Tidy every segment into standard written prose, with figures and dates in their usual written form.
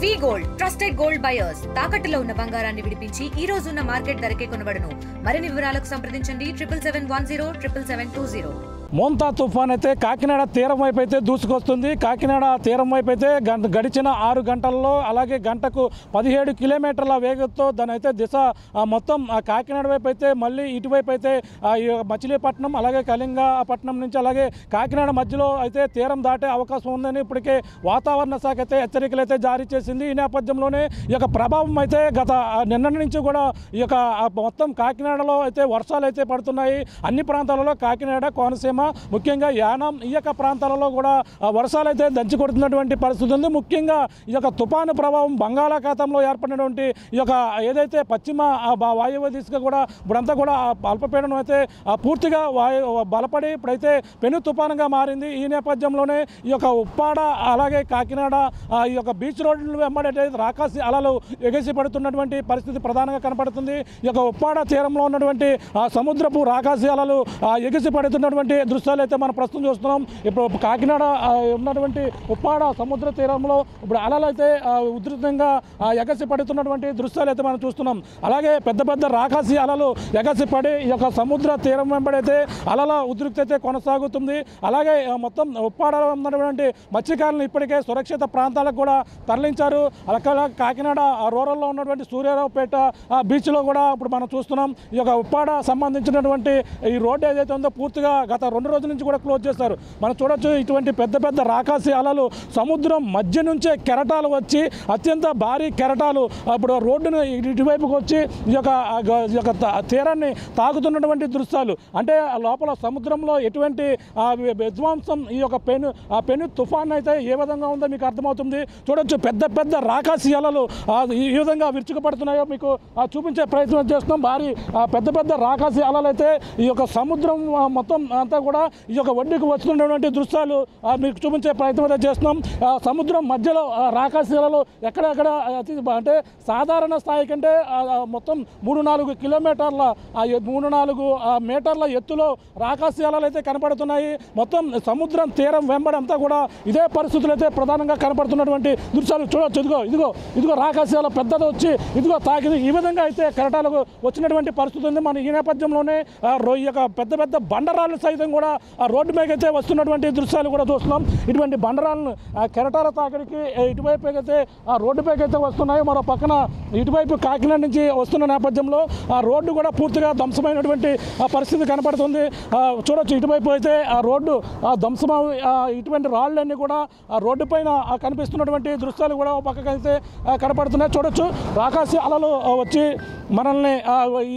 వి gold trusted gold buyers తాకట్టులో ఉన్న బంగారాన్ని విడిపించి ఈ రోజు ఉన్న మార్కెట్ ధరకే కొనబడును. మరిన్ని వివరాలకు సంప్రదించండి 7710 మోంతా తుఫాన్ అయితే కాకినాడ తీరం వైపు అయితే దూసుకొస్తుంది. కాకినాడ తీరం వైపు అయితే గడిచిన 6 గంటల్లో అలాగే గంటకు 17 కిలోమీటర్ల వేగంతో దాని అయితే దిశ మొత్తం కాకినాడ వైపు అయితే మళ్ళీ ఇటువైపు అయితే మచిలీపట్నం అలాగే కళింగపట్నం నుంచి అలాగే కాకినాడ మధ్యలో అయితే తీరం దాటే అవకాశం ఉందని ఇప్పటికే వాతావరణ శాఖ అయితే హెచ్చరికలు అయితే జారీ చేసింది. ఈ నేపథ్యంలోనే ఈ యొక్క ప్రభావం అయితే గత నిన్న నుంచి కూడా ఈ యొక్క మొత్తం కాకినాడలో అయితే వర్షాలు అయితే పడుతున్నాయి. అన్ని ప్రాంతాలలో కాకినాడ కోనసీమ ముఖ్యంగా యానం ఈ యొక్క ప్రాంతాలలో కూడా వర్షాలు అయితే దంచి కొడుతున్నటువంటి పరిస్థితి ఉంది. ముఖ్యంగా ఈ యొక్క తుఫాను ప్రభావం బంగాళాఖాతంలో ఏర్పడినటువంటి ఈ యొక్క ఏదైతే పశ్చిమ వాయువ్య దిశగా కూడా ఇప్పుడంతా కూడా అల్పపీడనం అయితే పూర్తిగా బలపడి ఇప్పుడైతే పెను తుఫానుగా మారింది. ఈ నేపథ్యంలోనే ఈ యొక్క ఉప్పాడ అలాగే కాకినాడ ఈ యొక్క బీచ్ రోడ్లు వెంబడి రాకాసి అలలు ఎగసి పడుతున్నటువంటి పరిస్థితి ప్రధానంగా కనపడుతుంది. ఈ యొక్క ఉప్పాడ తీరంలో ఉన్నటువంటి సముద్రపు రాకాసి అలలు ఎగసి పడుతున్నటువంటి దృశ్యాలు అయితే మనం ప్రస్తుతం చూస్తున్నాం. ఇప్పుడు కాకినాడ ఉన్నటువంటి ఉప్పాడ సముద్ర తీరంలో ఇప్పుడు అలలు అయితే ఉధృతంగా ఎగసి పడుతున్నటువంటి దృశ్యాలు అయితే మనం చూస్తున్నాం. అలాగే పెద్ద పెద్ద రాకాసి అలలు ఎగసి పడి ఈ యొక్క సముద్ర తీరం వెంబడైతే అలల ఉధృతి అయితే కొనసాగుతుంది. అలాగే మొత్తం ఉప్పాడలో ఉన్నటువంటి మత్స్యకారులను ఇప్పటికే సురక్షిత ప్రాంతాలకు కూడా తరలించారు. అలాగే కాకినాడ రూరల్లో ఉన్నటువంటి సూర్యారావుపేట బీచ్లో కూడా ఇప్పుడు మనం చూస్తున్నాం. ఈ యొక్క ఉప్పాడ సంబంధించినటువంటి ఈ రోడ్డు ఏదైతే ఉందో పూర్తిగా గత 2 రోజుల నుంచి కూడా క్లోజ్ చేస్తారు. మనం చూడొచ్చు ఇటువంటి పెద్ద పెద్ద రాకాసి అలలు సముద్రం మధ్య నుంచే కెరటాలు వచ్చి అత్యంత భారీ కెరటాలు ఇప్పుడు రోడ్డును ఇటువైపుకి వచ్చి ఈ యొక్క తీరాన్ని తాగుతున్నటువంటి దృశ్యాలు అంటే లోపల సముద్రంలో ఎటువంటి విధ్వంసం ఈ యొక్క పెను తుఫాన్ అయితే ఏ విధంగా ఉందో మీకు అర్థమవుతుంది. చూడొచ్చు పెద్ద పెద్ద రాకాసి అలలు ఈ విధంగా విరుచుకుపడుతున్నాయో మీకు చూపించే ప్రయత్నం చేస్తున్నాం. భారీ పెద్ద పెద్ద రాకాసి అలలు అయితే ఈ యొక్క సముద్రం మొత్తం అంతా కూడా ఈ యొక్క ఒడ్డుకు వస్తున్నటువంటి దృశ్యాలు మీకు చూపించే ప్రయత్నం అయితే చేస్తున్నాం. సముద్రం మధ్యలో రాకాశీలలో ఎక్కడెక్కడ అంటే సాధారణ స్థాయి కంటే మొత్తం 3-4 కిలోమీటర్ల 3-4 మీటర్ల ఎత్తులో రాకాశీలాలు అయితే కనపడుతున్నాయి. మొత్తం సముద్రం తీరం వెంబడంతా కూడా ఇదే పరిస్థితులు అయితే ప్రధానంగా కనపడుతున్నటువంటి దృశ్యాలు చూడవచ్చు. ఇదిగో రాకాశీల పెద్దది వచ్చి ఇదిగో తాకింది. ఈ విధంగా అయితే కెరటాలకు వచ్చినటువంటి పరిస్థితి ఉంది. మన ఈ నేపథ్యంలోనే ఈ యొక్క పెద్ద పెద్ద బండరాళ్ళు సైతం కూడా ఆ రోడ్డు మీద అయితే వస్తున్నటువంటి దృశ్యాలు కూడా చూస్తున్నాం. ఇటువంటి బండరాలను కెరటాల తాకిడికి ఇటువైపు అయితే ఆ రోడ్డుపైకి అయితే వస్తున్నాయి. మరో పక్కన ఇటువైపు కాకినాడ నుంచి వస్తున్న నేపథ్యంలో ఆ రోడ్డు కూడా పూర్తిగా ధ్వంసమైనటువంటి పరిస్థితి కనపడుతుంది. చూడొచ్చు ఇటువైపు అయితే ఆ రోడ్డు ధ్వంసం ఇటువంటి రాళ్ళన్నీ కూడా ఆ రోడ్డు పైన కనిపిస్తున్నటువంటి దృశ్యాలు కూడా ఒక పక్కకి అయితే కనపడుతున్నాయి. చూడొచ్చు రాకాసి అలలు వచ్చి మనల్ని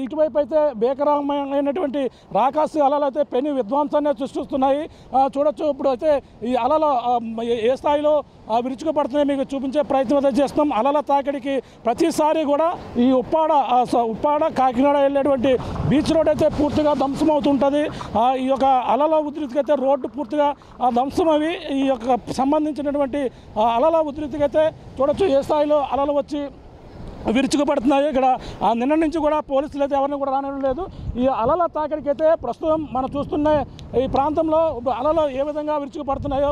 ఇటువైపు అయితే భీకరమైనటువంటి రాకాసి అలలు అయితే పెను విధ్వంసాన్ని సృష్టిస్తున్నాయి. చూడొచ్చు ఇప్పుడు అయితే ఈ అలల ఏ స్థాయిలో విరుచుకుపడుతున్నాయి మీకు చూపించే ప్రయత్నం అయితే చేస్తున్నాం. అలల తాకిడికి ప్రతిసారి కూడా ఈ ఉప్పాడ కాకినాడ వెళ్ళేటువంటి బీచ్ రోడ్ అయితే పూర్తిగా ధ్వంసం అవుతుంటుంది. ఈ యొక్క అలల ఉధృతికి అయితే రోడ్డు పూర్తిగా ధ్వంసమవి ఈ యొక్క సంబంధించినటువంటి అలల ఉధృతికి అయితే చూడొచ్చు ఏ స్థాయిలో అలలు వచ్చి విరుచుకుపడుతున్నాయి. ఇక్కడ నిన్న నుంచి కూడా పోలీసులు అయితే ఎవరిని కూడా రానివ్వలేదు. ఈ అలల తాకిడికి అయితే ప్రస్తుతం మనం చూస్తున్న ఈ ప్రాంతంలో అలలు ఏ విధంగా విరుచుకుపడుతున్నాయో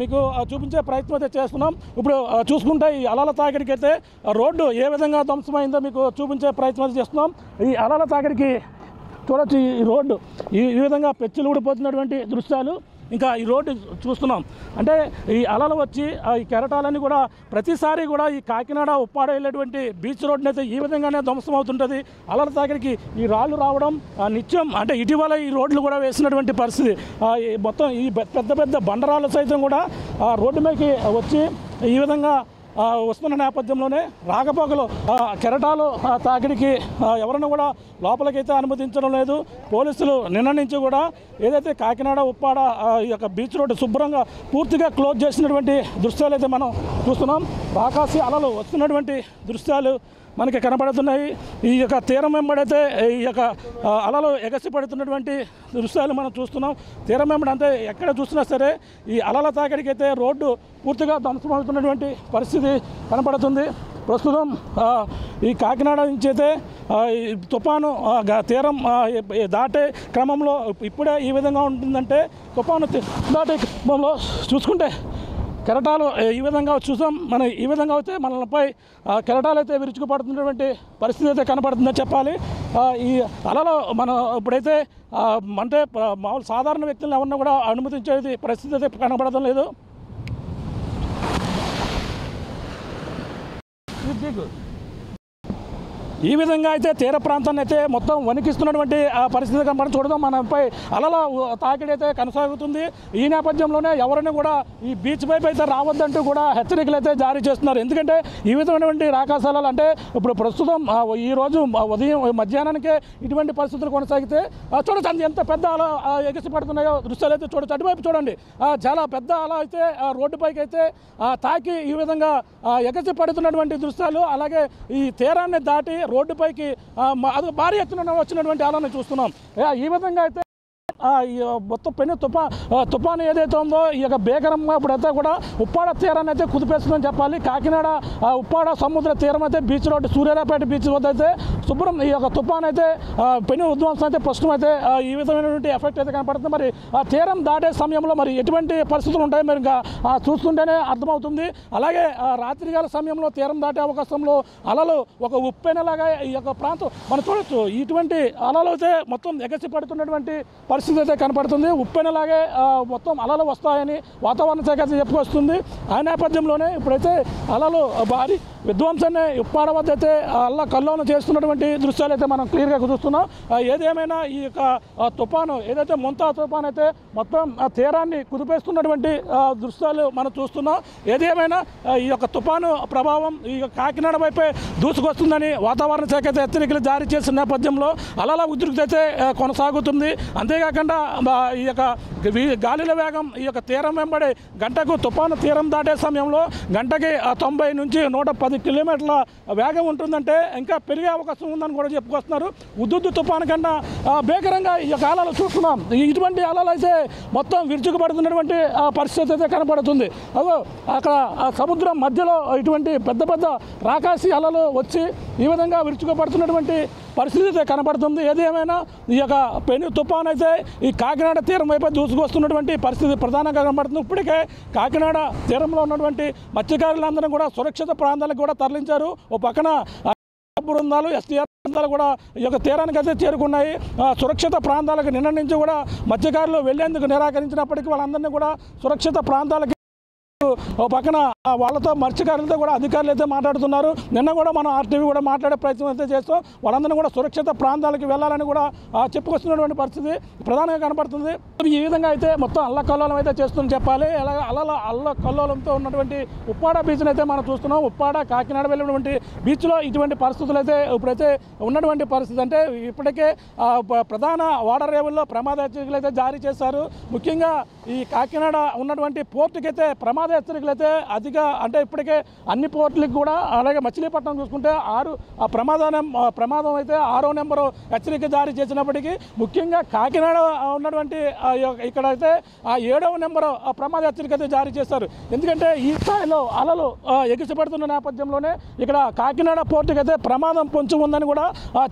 మీకు చూపించే ప్రయత్నం అయితే చేస్తున్నాం. ఇప్పుడు చూసుకుంటే ఈ అలల తాకిడికి అయితే రోడ్డు ఏ విధంగా ధ్వంసమైందో మీకు చూపించే ప్రయత్నం అయితే చేస్తున్నాం. ఈ అలల తాకిడికి చూడొచ్చు ఈ రోడ్డు ఈ విధంగా పెచ్చులు ఊడిపోతున్నటువంటి దృశ్యాలు ఇంకా ఈ రోడ్డు చూస్తున్నాం. అంటే ఈ అలలు వచ్చి ఈ కెరటాలన్నీ కూడా ప్రతిసారి కూడా ఈ కాకినాడ ఉప్పాడ వెళ్ళేటువంటి బీచ్ రోడ్డుని అయితే ఈ విధంగానే ధ్వంసం అవుతుంటుంది. అలల తాకిడికి ఈ రాళ్ళు రావడం నిత్యం అంటే ఇటీవల ఈ రోడ్లు కూడా వేసినటువంటి పరిస్థితి మొత్తం ఈ పెద్ద పెద్ద బండరాళ్ళు సైతం కూడా రోడ్డు మీదకి వచ్చి ఈ విధంగా వస్తున్న నేపథ్యంలోనే రాకపోకలు కెరటాలు తాకిడికి ఎవరిని కూడా లోపలికైతే అనుమతించడం లేదు. పోలీసులు నిన్న నుంచి కూడా ఏదైతే కాకినాడ ఉప్పాడ ఈ యొక్క బీచ్ రోడ్డు శుభ్రంగా పూర్తిగా క్లోజ్ చేసినటువంటి దృశ్యాలు అయితే మనం చూస్తున్నాం. రాకాసి అలలు వస్తున్నటువంటి దృశ్యాలు మనకి కనపడుతున్నాయి. ఈ యొక్క తీరం వెంబడైతే ఈ యొక్క అలలు ఎగసి పడుతున్నటువంటి దృశ్యాలు మనం చూస్తున్నాం. తీరం వెంబడి అంటే ఎక్కడ చూసినా సరే ఈ అలల తాకిడికి అయితే రోడ్డు పూర్తిగా ధ్వంసమవుతున్నటువంటి పరిస్థితి కనపడుతుంది. ప్రస్తుతం ఈ కాకినాడ నుంచి అయితే తుఫాను తీరం దాటే క్రమంలో ఇప్పుడే ఈ విధంగా ఉంటుందంటే తుఫాను దాటే క్రమంలో చూసుకుంటే కెరటాలు ఈ విధంగా చూసాం. మన ఈ విధంగా అయితే మనపై కెరటాలు అయితే విరుచుకుపడుతున్నటువంటి పరిస్థితి అయితే కనపడుతుందని చెప్పాలి. ఈ అలలో మనం ఇప్పుడైతే అంటే మామూలు సాధారణ వ్యక్తులను ఎవరిని కూడా అనుమతించేది పరిస్థితి అయితే కనపడడం లేదు. ఈ విధంగా అయితే తీర ప్రాంతాన్ని అయితే మొత్తం వణికిస్తున్నటువంటి పరిస్థితి కనపడి చూడడం మనపై అలల తాకిడి అయితే కొనసాగుతుంది. ఈ నేపథ్యంలోనే ఎవరైనా కూడా ఈ బీచ్ వైపు అయితే రావద్దంటూ కూడా హెచ్చరికలు అయితే జారీ చేస్తున్నారు. ఎందుకంటే ఈ విధమైనటువంటి రాకాశాలు అంటే ఇప్పుడు ప్రస్తుతం ఈరోజు ఉదయం మధ్యాహ్నానికే ఇటువంటి పరిస్థితులు కొనసాగితే చూడొచ్చు ఎంత పెద్ద అల ఎగిసి పడుతున్నాయో దృశ్యాలు అయితే చూడొచ్చు. అటువైపు చూడండి చాలా పెద్ద అల అయితే రోడ్డుపైకి అయితే తాకి ఈ విధంగా ఎగసి పడుతున్నటువంటి దృశ్యాలు. అలాగే ఈ తీరాన్ని దాటి రోడ్డుపైకి అది భారీ ఎత్తున వచ్చినటువంటి అలను చూస్తున్నాం. ఈ విధంగా అయితే మొత్తం పెను తుఫాను ఏదైతే ఉందో ఈ యొక్క భీకరంగా ఇప్పుడైతే కూడా ఉప్పాడ తీరాన్ని అయితే కుదిపేస్తుందని చెప్పాలి. కాకినాడ ఉప్పాడ సముద్ర తీరం అయితే బీచ్ రోడ్డు సూర్యారాపేట బీచ్ వద్ద అయితే శుభ్రం ఈ యొక్క తుఫాను అయితే పెను విధ్వంసం అయితే ప్రస్తుతం అయితే ఈ విధమైనటువంటి ఎఫెక్ట్ అయితే కనపడుతుంది. మరి ఆ తీరం దాటే సమయంలో మరి ఎటువంటి పరిస్థితులు ఉంటాయి మరి ఇంకా చూస్తుంటేనే అర్థమవుతుంది. అలాగే రాత్రికాల సమయంలో తీరం దాటే అవకాశంలో అలలు ఒక ఉప్పెనలాగా ఈ యొక్క ప్రాంతం మనం చూడొచ్చు. ఇటువంటి అలలు అయితే మొత్తం ఎగసి పడుతున్నటువంటి పరిస్థితి అయితే కనపడుతుంది. ఉప్పెనలాగే మొత్తం అలలు వస్తాయని వాతావరణ శాఖ అయితే చెప్పుకొస్తుంది. ఆ నేపథ్యంలోనే ఇప్పుడైతే అలలు భారీ విధ్వంసాన్ని ఉప్పాడ వద్ద అయితే అల్ల కల్లోనం చేస్తున్నటువంటి దృశ్యాలు అయితే మనం క్లియర్గా చూస్తున్నాం. ఏదేమైనా ఈ యొక్క తుఫాను ఏదైతే మొంతా తుఫాను అయితే మొత్తం తీరాన్ని కుదిపేస్తున్నటువంటి దృశ్యాలు మనం చూస్తున్నాం. ఏదేమైనా ఈ యొక్క తుఫాను ప్రభావం ఈ కాకినాడ వైపే దూసుకొస్తుందని వాతావరణ శాఖ అయితే హెచ్చరికలు జారీ చేసిన నేపథ్యంలో అలల ఉధృతి అయితే కొనసాగుతుంది. అంతేకాకుండా ఈ యొక్క గాలిల వేగం ఈ యొక్క తీరం వెంబడి గంటకు తుఫాను తీరం దాటే సమయంలో గంటకి 90 నుంచి 110 కిలోమీటర్ల వేగం ఉంటుందంటే ఇంకా పెరిగే అవకాశం ఉందని కూడా చెప్పుకొస్తున్నారు. ఉద్దుద్దు తుఫాను కన్నా భీకరంగా ఈ యొక్క అలలు చూస్తున్నాం. ఇటువంటి అలలు అయితే మొత్తం విరుచుకుపడుతున్నటువంటి పరిస్థితి అయితే కనపడుతుంది. అదో అక్కడ సముద్రం మధ్యలో ఇటువంటి పెద్ద పెద్ద రాకాసి అలలు వచ్చి ఈ విధంగా విరుచుకుపడుతున్నటువంటి పరిస్థితి అయితే కనపడుతుంది. ఏదేమైనా ఈ యొక్క పెను తుఫాను అయితే ఈ కాకినాడ తీరం వైపు దూసుకొస్తున్నటువంటి పరిస్థితి ప్రధానంగా కనబడుతుంది. ఇప్పటికే కాకినాడ తీరంలో ఉన్నటువంటి మత్స్యకారులందరూ కూడా సురక్షిత ప్రాంతాలకు కూడా తరలించారు. ఓ పక్కన బృందాలు ఎస్టీఆర్ బృందాలు కూడా ఈ యొక్క తీరానికి అయితే చేరుకున్నాయి. సురక్షిత ప్రాంతాలకు నిన్న నుంచి కూడా మత్స్యకారులు వెళ్లేందుకు నిరాకరించినప్పటికీ వాళ్ళందరినీ కూడా సురక్షిత ప్రాంతాలకి పక్కన వాళ్ళతో మత్స్యకారులతో కూడా అధికారులు అయితే మాట్లాడుతున్నారు. నిన్న కూడా మనం ఆర్టీవీ కూడా మాట్లాడే ప్రయత్నం అయితే చేస్తాం. వాళ్ళందరినీ కూడా సురక్షిత ప్రాంతాలకు వెళ్ళాలని కూడా చెప్పుకొస్తున్నటువంటి పరిస్థితి ప్రధానంగా కనపడుతుంది. ఈ విధంగా అయితే మొత్తం అల్లకల్లోలం అయితే చేస్తుందని చెప్పాలి. అల్లకల్లోలంతో ఉన్నటువంటి ఉప్పాడ బీచ్ని అయితే మనం చూస్తున్నాం. ఉప్పాడ కాకినాడ వెళ్ళినటువంటి బీచ్లో ఇటువంటి పరిస్థితులు అయితే ఇప్పుడైతే ఉన్నటువంటి పరిస్థితి అంటే ఇప్పటికే ప్రధాన వాటర్ రేవుల్లో ప్రమాద హెచ్చరికలు అయితే జారీ చేశారు. ముఖ్యంగా ఈ కాకినాడ ఉన్నటువంటి పోర్టుకి అయితే ప్రమాద హెచ్చరికలు అయితే అధిక అంటే ఇప్పటికే అన్ని పోర్టులకు కూడా అలాగే మచిలీపట్నం చూసుకుంటే 6 ప్రమాదం అయితే 6వ నెంబరు హెచ్చరిక జారీ చేసినప్పటికీ ముఖ్యంగా కాకినాడ ఉన్నటువంటి ఇక్కడ అయితే 7వ నెంబరు ప్రమాద హెచ్చరిక అయితే జారీ చేశారు. ఎందుకంటే ఈ స్థాయిలో అలలు ఎగిసిపడుతున్న నేపథ్యంలోనే ఇక్కడ కాకినాడ పోర్టుకి అయితే ప్రమాదం పొంచి ఉందని కూడా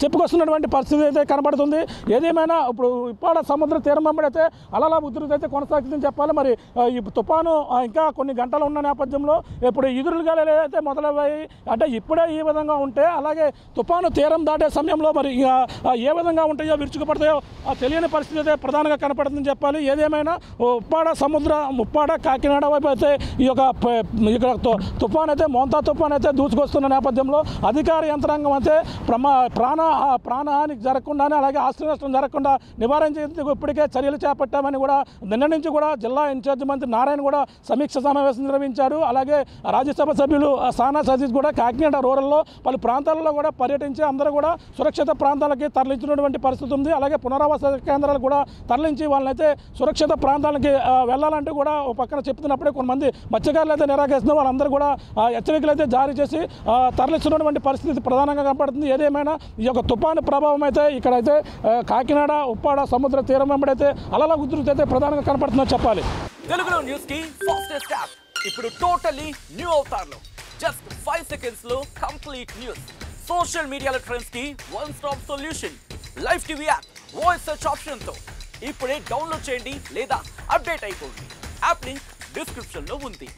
చెప్పుకొస్తున్నటువంటి పరిస్థితి అయితే కనబడుతుంది. ఏదేమైనా ఇప్పుడు ఉప్పాడ సముద్ర తీరం వెంబడి అయితే అలల ఉధృతి అయితే కొనసాగుతుందని చెప్పాలి. మరి ఈ తుఫాను ఇంకా కొన్ని గంటలు ఉన్న నేపథ్యంలో ఇప్పుడు ఎదురులు గాలి అయితే మొదలయ్యాయి. అంటే ఇప్పుడే ఈ విధంగా ఉంటే అలాగే తుఫాను తీరం దాటే సమయంలో మరి ఏ విధంగా ఉంటాయో విరుచుకుపడతాయో తెలియని పరిస్థితి అయితే ప్రధానంగా కనపడుతుందని చెప్పాలి. ఏదేమైనా ఉప్పాడ కాకినాడ వైపు అయితే ఈ యొక్క ఇక్కడ తుఫాన్ అయితే మోంతా తుఫాన్ అయితే దూసుకొస్తున్న నేపథ్యంలో అధికార యంత్రాంగం అయితే ప్రాణహాని జరగకుండానే అలాగే ఆస్తి నష్టం జరగకుండా నివారించేందుకు ఇప్పటికే చర్యలు చేపట్టామని కూడా నిన్న నుంచి కూడా జిల్లా ఇన్ఛార్జి మంత్రి నారాయణ కూడా సమీక్ష సమావేశం నిర్వహించారు. అలాగే రాజ్యసభ సభ్యులు సానా సతీష్ కూడా కాకినాడ రూరల్లో పలు ప్రాంతాలలో కూడా పర్యటించి అందరూ కూడా సురక్షిత ప్రాంతాలకి తరలించినటువంటి పరిస్థితి ఉంది. అలాగే పునరావాస కేంద్రాలు కూడా తరలించి వాళ్ళనైతే సురక్షిత ప్రాంతాలకి వెళ్ళాలంటూ కూడా ఒక పక్కన చెప్తున్నప్పుడే కొంతమంది మత్స్యకారులు అయితే నిరాకరిస్తున్నారు. వాళ్ళందరూ కూడా హెచ్చరికలు అయితే జారీ చేసి తరలిస్తున్నటువంటి పరిస్థితి ప్రధానంగా కనపడుతుంది. ఏదేమైనా ఈ యొక్క తుఫాను ప్రభావం అయితే ఇక్కడైతే కాకినాడ ఉప్పాడ సముద్ర తీరం వెంబడైతే అలల ఉధృతి అయితే ప్రధానంగా కనపడుతుందని చెప్పాలి. తెలుగులో న్యూస్ కి ఫాస్టెస్ట్ యాప్ ఇప్పుడు టోటల్లీ న్యూ అవతార్లో జస్ట్ 5 సెకండ్స్ లో కంప్లీట్ న్యూస్. సోషల్ మీడియాలో ట్రెండ్స్ కి one stop solution. Live TV app voice search option తో ఇప్పుడే డౌన్లోడ్ చేయండి లేదా అప్డేట్ అయిపోండి. యాప్ లింక్ డిస్క్రిప్షన్ లో ఉంది.